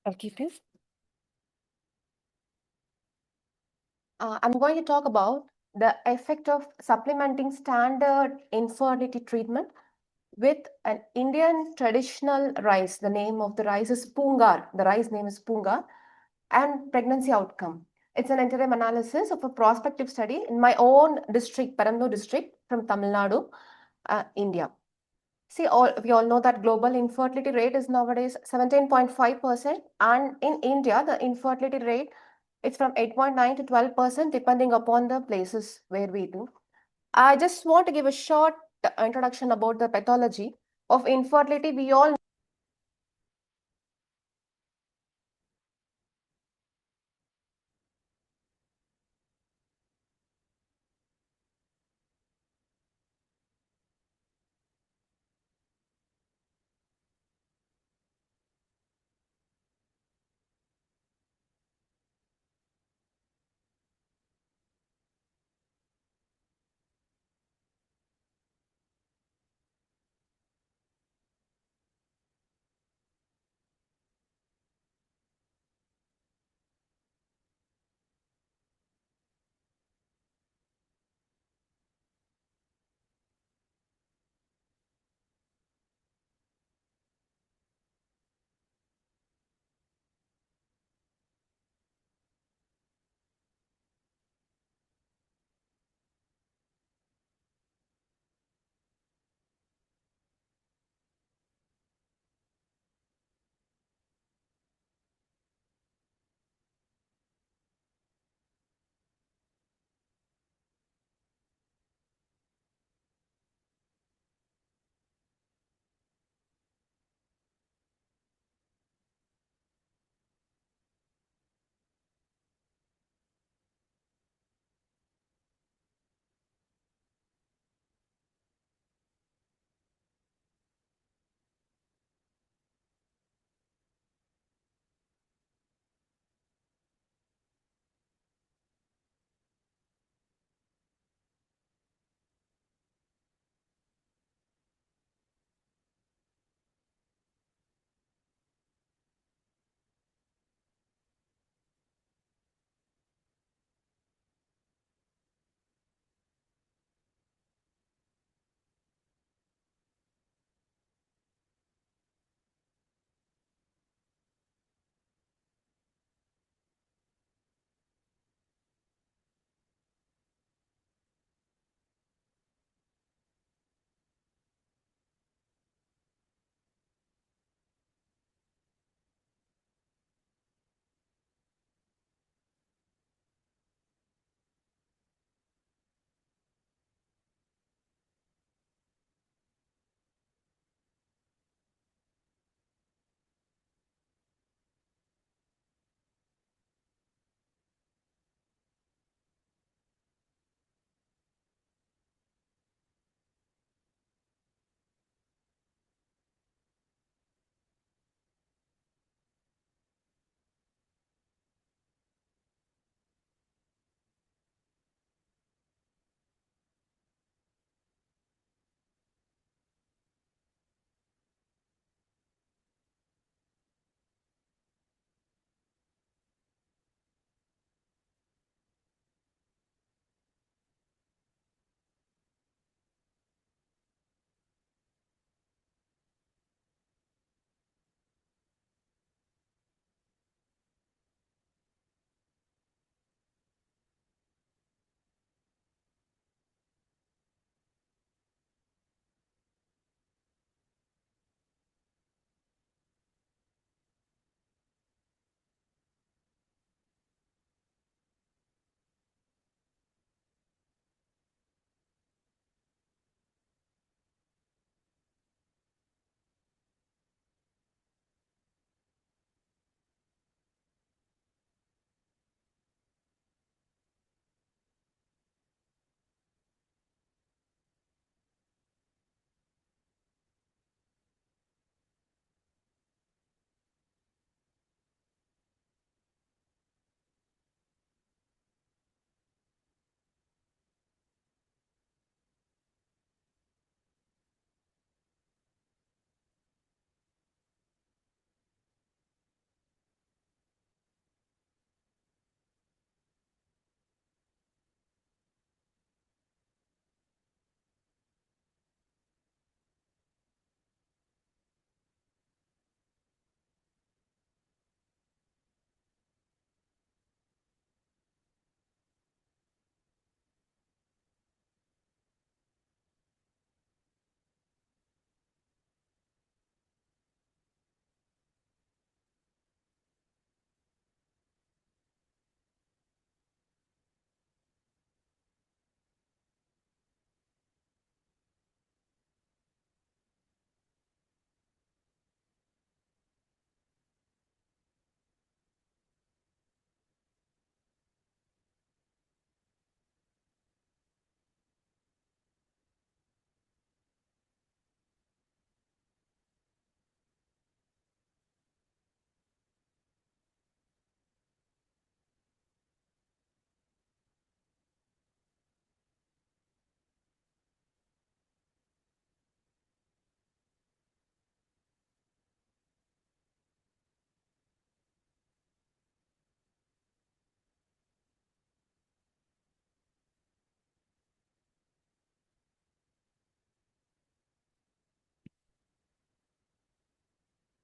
Okay, please. I'm going to talk about the effect of supplementing standard infertility treatment with an Indian traditional rice. The name of the rice is Poongar. The rice name is Poongar, and pregnancy outcome. It's an interim analysis of a prospective study in my own district, Perambalur district from Tamil Nadu, India. See, we all know that global infertility rate is nowadays 17.5%, and in India, the infertility rate is from 8.9 to 12%, depending upon the places where we do. I just want to give a short introduction about the pathology of infertility. We all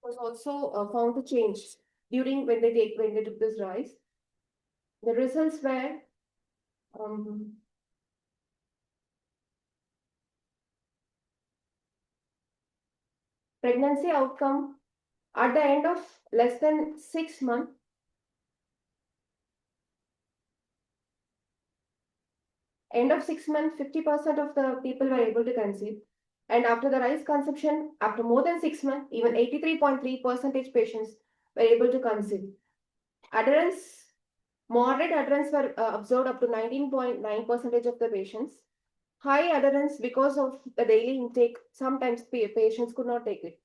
was also found to change during when they took this rice. The results were pregnancy outcome at the end of less than 6 months. End of 6 months, 50% of the people were able to conceive. And after the rice conception, after more than 6 months, even 83.3% patients were able to conceive. Adherence, moderate adherence were observed up to 19.9% of the patients. High adherence because of the daily intake, sometimes patients could not take it.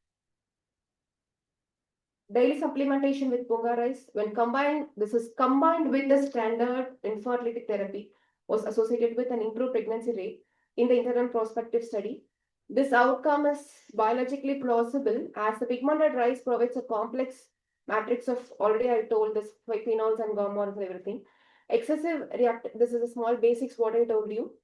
Daily supplementation with Poongar rice, when combined, this is combined with the standard infertility therapy, was associated with an improved pregnancy rate in the interim prospective study. This outcome is biologically plausible as the pigmented rice provides a complex matrix of, already I told this, phenols and hormones and everything. Excessive this is a small basics what I told you.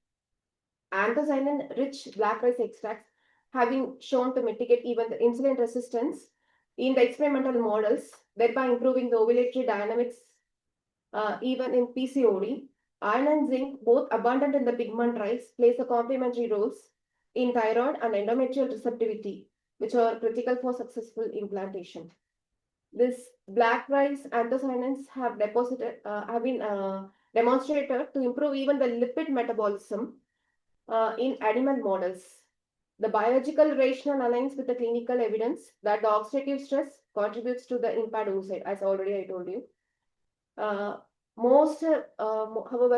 Anthocyanin rich black rice extracts having shown to mitigate even the insulin resistance in the experimental models, thereby improving the ovulatory dynamics even in PCOD. Iron and zinc, both abundant in the pigment rice, plays a complementary roles in thyroid and endometrial receptivity, which are critical for successful implantation. This black rice anthocyanins have been demonstrated to improve even the lipid metabolism in animal models. The biological rationale aligns with the clinical evidence that the oxidative stress contributes to the impaired oocyte, as already I told you. However,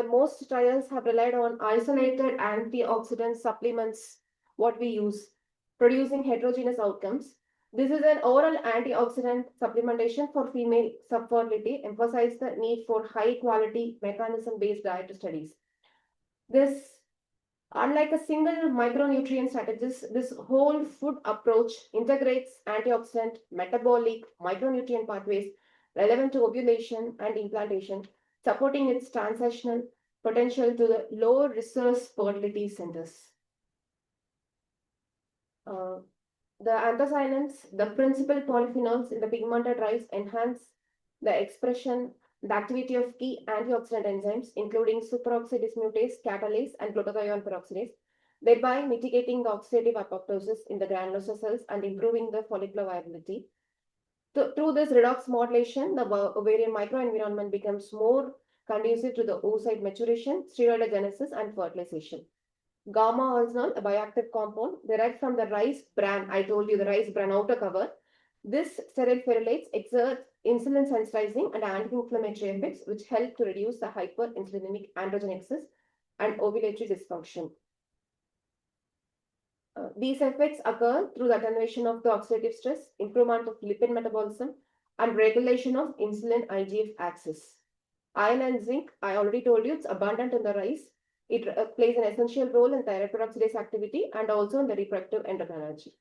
most trials have relied on isolated antioxidant supplements, what we use, producing heterogeneous outcomes. This is an oral antioxidant supplementation for female subfertility, emphasize the need for high quality mechanism-based diet studies. Unlike a single micronutrient strategist, this whole food approach integrates antioxidant, metabolic, micronutrient pathways relevant to ovulation and implantation, supporting its translational potential to the low resource fertility centers. The anthocyanins, the principal polyphenols in the pigmented rice, enhance the expression, the activity of key antioxidant enzymes, including superoxide dismutase, catalase, and glutathione peroxidase, thereby mitigating the oxidative apoptosis in the granulosa cells and improving the follicular viability. Through this redox modulation, the ovarian microenvironment becomes more conducive to the oocyte maturation, steroidogenesis, and fertilization. Gamma-oxonol, a bioactive compound derived from the rice bran, I told you the rice bran outer cover. This sterile ferulates exerts insulin sensitizing and anti-inflammatory effects, which help to reduce the hyperinsulinemic androgenesis and ovulatory dysfunction. These effects occur through the attenuation of the oxidative stress, improvement of lipid metabolism, and regulation of insulin IGF axis. Iron and zinc, I already told you, it's abundant in the rice. It plays an essential role in thyroid peroxidase activity and also in the reproductive endocrinology.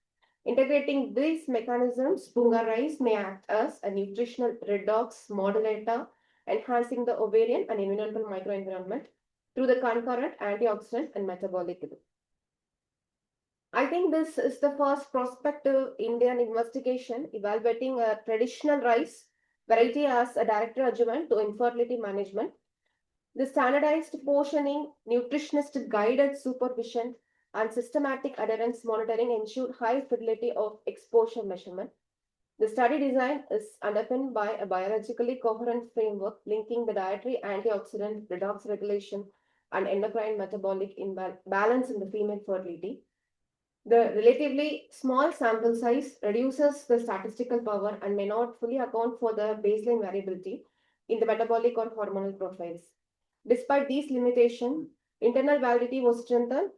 Integrating these mechanisms, Poongar rice may act as a nutritional redox modulator, enhancing the ovarian and immunological microenvironment through the concurrent antioxidant and metabolic. I think this is the first prospective Indian investigation evaluating a traditional rice variety as a direct adjuvant to infertility management. The standardized portioning, nutritionist guided supervision, and systematic adherence monitoring ensured high fidelity of exposure measurement. The study design is underpinned by a biologically coherent framework linking the dietary antioxidant redox regulation and endocrine metabolic balance in the female fertility. The relatively small sample size reduces the statistical power and may not fully account for the baseline variability in the metabolic or hormonal profiles. Despite these limitations, internal validity was strengthened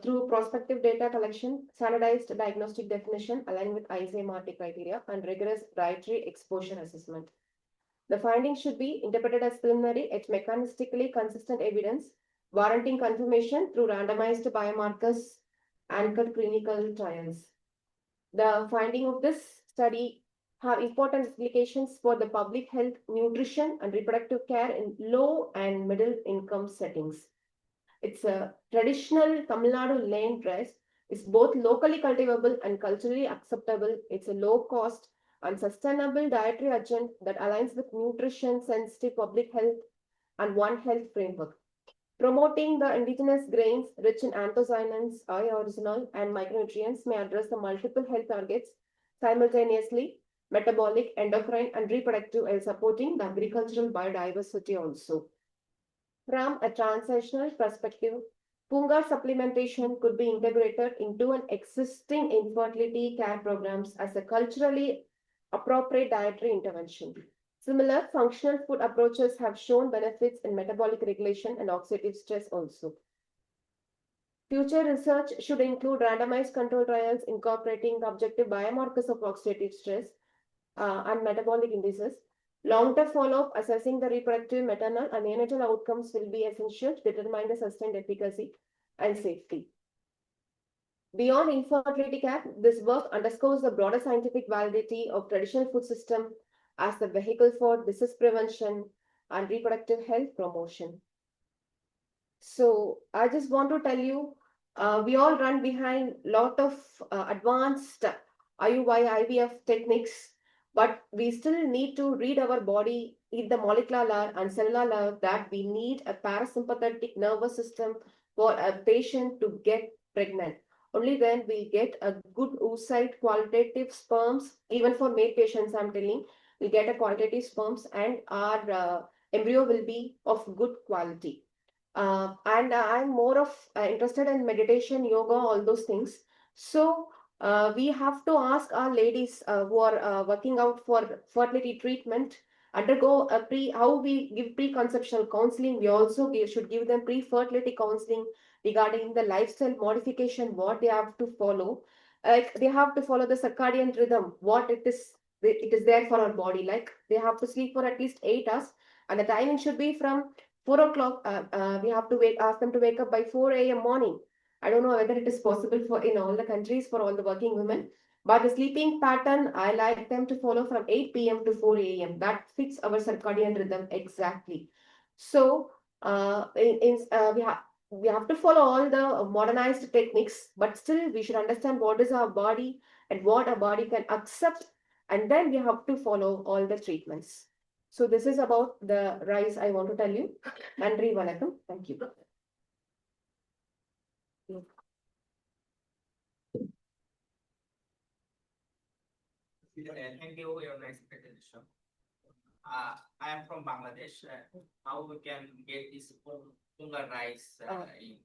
through prospective data collection, standardized diagnostic definition aligned with ISA-MARTI criteria, and rigorous dietary exposure assessment. The findings should be interpreted as preliminary yet mechanistically consistent evidence, warranting confirmation through randomized biomarkers anchored clinical trials. The finding of this study have important implications for the public health, nutrition, and reproductive care in low and middle income settings. It's a traditional Tamil Nadu lane dress It's both locally cultivable and culturally acceptable. It's a low cost and sustainable dietary agenda that aligns with nutrition sensitive public health and One Health framework. Promoting the indigenous grains rich in anthocyanins, original, and micronutrients may address the multiple health targets simultaneously, metabolic, endocrine, and reproductive, while supporting the agricultural biodiversity also. From a translational perspective, Poongar supplementation could be integrated into an existing infertility care programs as a culturally appropriate dietary intervention. Similar functional food approaches have shown benefits in metabolic regulation and oxidative stress also. Future research should include randomized control trials incorporating the objective biomarkers of oxidative stress and metabolic indices. Long-term follow-up assessing the reproductive, maternal, and neonatal outcomes will be essential to determine the sustained efficacy and safety. Beyond infertility care, this work underscores the broader scientific validity of traditional food system as the vehicle for disease prevention and reproductive health promotion. So I just want to tell you, we all run behind lot of advanced IUI, IVF techniques, but we still need to read our body in the molecular level and cellular level that we need a parasympathetic nervous system for a patient to get pregnant. Only then we get a good oocyte qualitative sperms, even for male patients, I'm telling, we get a qualitative sperms and our embryo will be of good quality. And I'm more of interested in meditation, yoga, all those things. So we have to ask our ladies who are working out for fertility treatment undergo how we give preconceptional counseling. We also should give them pre-fertility counseling regarding the lifestyle modification, what they have to follow. Like they have to follow the circadian rhythm, what it is there for our body. Like they have to sleep for at least 8 hours, and the timing should be from 4 o'clock. We have to ask them to wake up by 4 a.m. morning. I don't know whether it is possible for in all the countries for all the working women. But the sleeping pattern, I like them to follow from 8 p.m. to 4 a.m. That fits our circadian rhythm exactly. So we have to follow all the modernized techniques, but still we should understand what is our body and what our body can accept, and then we have to follow all the treatments. So this is about the rice I want to tell you. Nandri Vanakkam. Thank you. Thank you for your nice presentation. I am from Bangladesh. How we can get this Poongar rice in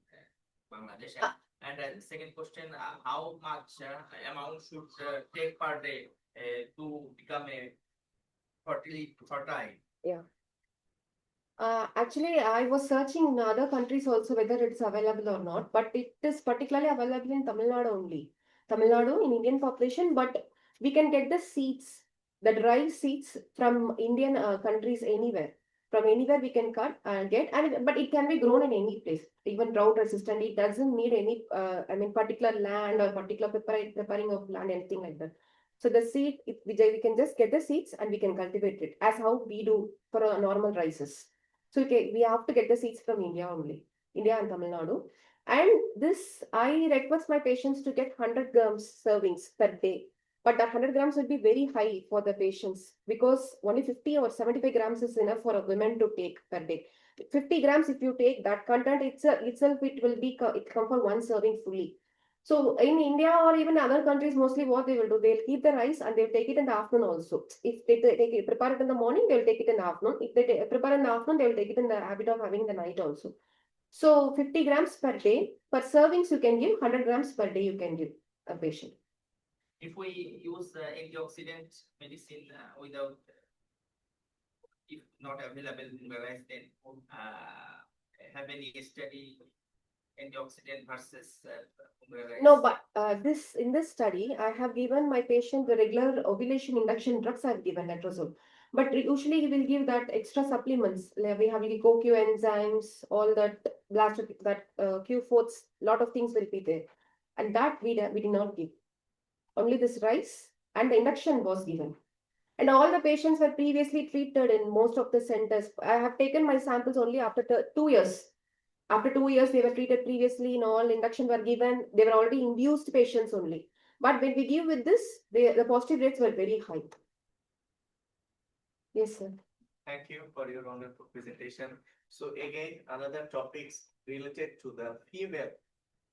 Bangladesh? And the second question, how much amount should take per day to become a fertile? Yeah. Actually, I was searching in other countries also whether it's available or not, but it is particularly available in Tamil Nadu only. Tamil Nadu in Indian population, but we can get the seeds, the dry seeds from Indian countries anywhere. From anywhere we can cut and get, but it can be grown in any place, even drought resistant. It doesn't need any, particular land or particular preparing of land, anything like that. So the seed, we can just get the seeds and we can cultivate it as how we do for a normal rices. So we have to get the seeds from India only, India and Tamil Nadu. And this, I request my patients to get 100 grams servings per day. But that 100 grams will be very high for the patients because only 50 or 75 grams is enough for a woman to take per day. 50 grams, if you take that content itself, it will be, it come for one serving fully. So in India or even other countries, mostly what they will do, they'll keep the rice and they'll take it in the afternoon also. If they prepare it in the morning, they'll take it in the afternoon. If they prepare in the afternoon, they'll take it in the habit of having in the night also. So 50 grams per day. Per servings you can give, 100 grams per day you can give a patient. If we use antioxidant medicine without, if not available in the rice, then have any study antioxidant versus rice? No, but in this study, I have given my patient the regular ovulation induction drugs. I've given letrozole, but usually we will give that extra supplements. Like we have CoQ enzymes, all that Q4s, lot of things will be there, and that we did not give. Only this rice and the induction was given. And all the patients were previously treated in most of the centers. I have taken my samples only after 2 years. After 2 years, they were treated previously, in all induction were given, they were already induced patients only. But when we give with this, the positive rates were very high. Yes, sir. Thank you for your wonderful presentation. So again, another topics related to the female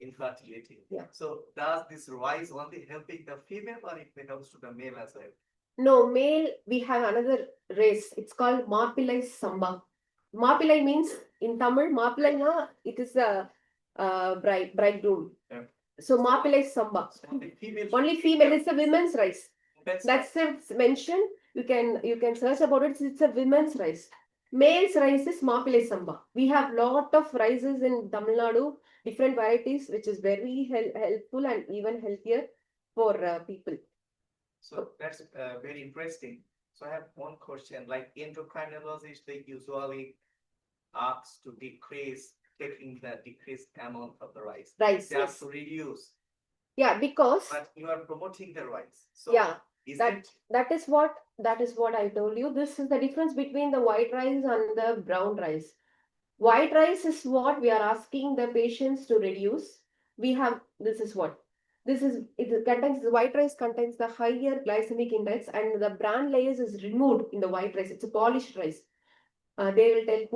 infertility. Yeah. So does this rise only helping the female or it may help to the male as well? No, male, we have another race. It's called Maapillai Samba. Maapillai means in Tamil, Maapillai, it is a bridegroom. Yeah. So Maapillai Samba. So only female. Only female. It's a women's rice. That's It's mentioned. You can search about it. It's a women's rice. Male's rice is Maapillai Samba. We have lot of rices in Tamil Nadu, different varieties, which is very helpful and even healthier for people. So that's very interesting. So I have one question, like endocrinologists, they usually ask to decrease, taking the decreased amount of the rice. Rice, They have yes. to reduce, Yeah, because but you are promoting the rice. So yeah, is that it, that is what I told you. This is the difference between the white rice and the brown rice. White rice is what we are asking the patients to reduce. We have this is what it contains, the white rice contains the higher glycemic index, and the bran layers is removed in the white rice. It's a polished rice. They will tell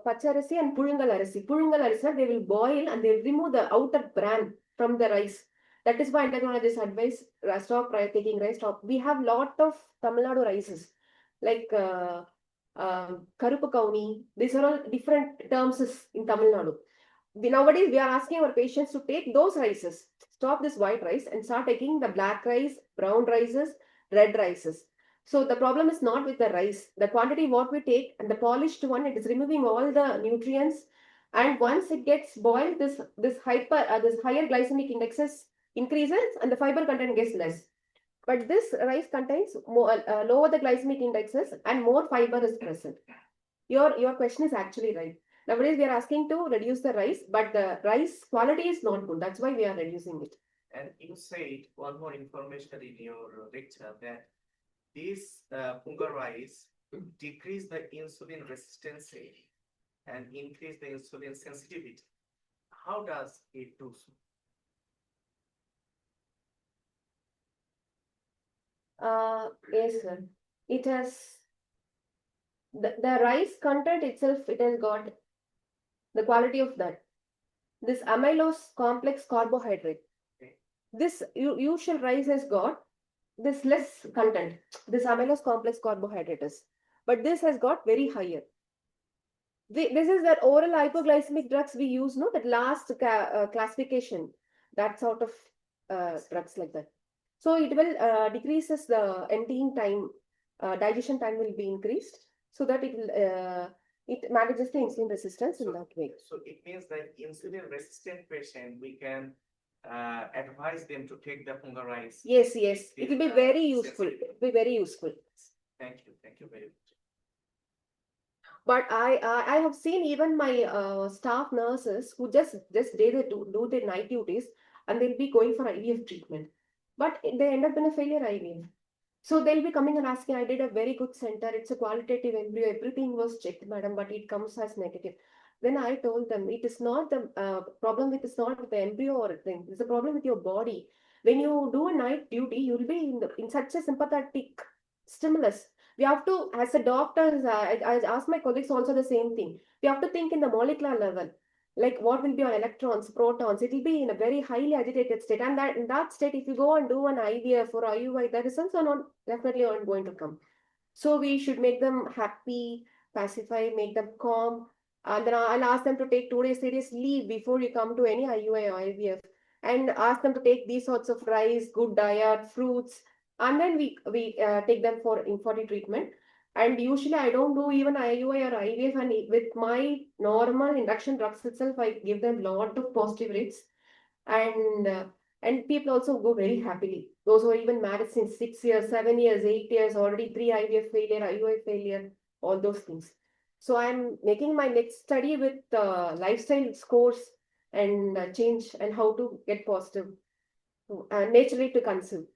pacharasi and pulungal arasi. Pulungal arasi, they will boil and they will remove the outer bran from the rice. That is why endocrinologists advise stop taking rice. Stop. We have lot of Tamil Nadu rices like Karupu Kauni. These are all different terms in Tamil Nadu. Nowadays, we are asking our patients to take those rices. Stop this white rice and start taking the black rice, brown rices, red rices. So the problem is not with the rice. The quantity what we take and the polished one, it is removing all the nutrients. And once it gets boiled, this higher glycemic indexes increases and the fiber content gets less. But this rice contains more lower the glycemic indexes and more fiber is present. Your question is actually right. Nowadays we are asking to reduce the rice, but the rice quality is not good. That's why we are reducing it. and you said one more information in your lecture that this Poongar rice decrease the insulin resistance and increase the insulin sensitivity. How does it do so? Yes, sir. It has the rice content itself. It has got the quality of that. This amylose complex carbohydrate. Okay. This usual rice has got this less content. This amylose complex carbohydrate is, but this has got very higher. This is that oral hypoglycemic drugs we use, no? That last classification, that sort of drugs like that. So it will decreases the emptying time, digestion time will be increased, so that it manages the insulin resistance in that way. So it means that insulin resistant patient, we can advise them to take the Poongar rice. Yes, it will be very useful. It will be very useful. Thank you very much. But I have seen even my staff nurses who just do their night duties and they'll be going for IVF treatment, but they end up in a failure IVF. So they'll be coming and asking, I did a very good center, it's a qualitative embryo, everything was checked, madam, but it comes as negative. Then I told them, it is not the problem with, it's not with the embryo or thing, it's a problem with your body. When you do a night duty, you'll be in such a sympathetic stimulus. We have to, as a doctor, I ask my colleagues also the same thing. We have to think in the molecular level, like what will be our electrons, protons. It will be in a very highly agitated state, and that in that state, if you go and do an IVF or IUI, the results are not definitely aren't going to come. So we should make them happy, pacify, make them calm, and then I'll ask them to take 2 days, 3 days leave before you come to any IUI or IVF, and ask them to take these sorts of rice, good diet, fruits, and then we take them for infertility treatment. And usually I don't do even IUI or IVF, and with my normal induction drugs itself, I give them lot of positive rates, and and people also go very happily. Those who are even married since 6 years, 7 years, 8 years, already 3 IVF failure, IUI failure, all those things. So I'm making my next study with lifestyle scores and change and how to get positive, naturally to conceive.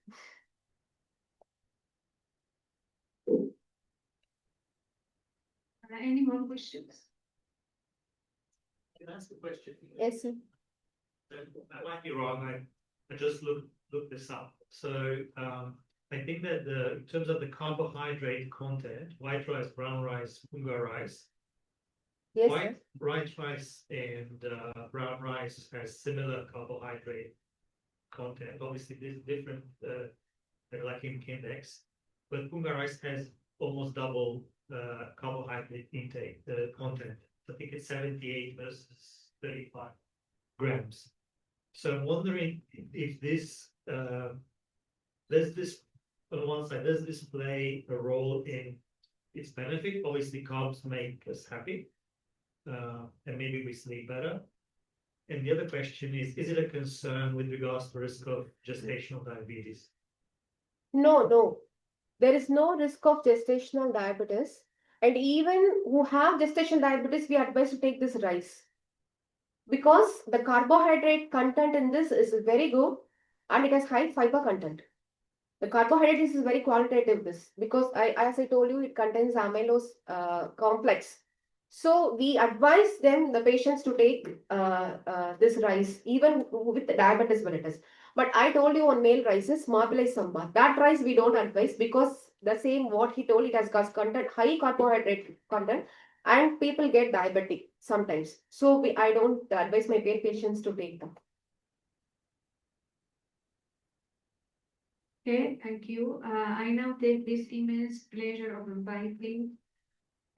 Any more questions? Can I ask a question? Yes, sir. I might be wrong. I just looked this up. So I think that in terms of the carbohydrate content, white rice, brown rice, Poongar rice, Yes, white rice and brown rice has similar carbohydrate content. Obviously, there's different glycemic index, but Poongar rice has almost double carbohydrate intake content. I think it's 78 versus 35 grams. So I'm wondering if this does this on one side, does this play a role in its benefit? Obviously, carbs make us happy, and maybe we sleep better. And the other question is it a concern with regards to the risk of gestational diabetes? No. There is no risk of gestational diabetes. And even who have gestational diabetes, we advise to take this rice. Because the carbohydrate content in this is very good and it has high fiber content. The carbohydrate is very qualitative this because as I told you, it contains amylose complex. So we advise the patients to take this rice even with the diabetes mellitus. But I told you on male rices, marbleized sambar. That rice we don't advise because the same what he told, it has got content, high carbohydrate content, and people get diabetic sometimes. So I don't advise my patients to take them. Okay, thank you. I now take this immense pleasure of inviting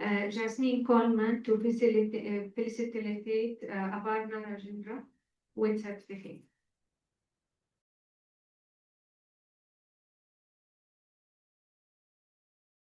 Jasmine Coleman to facilitate Aparna Rajendran with certificate.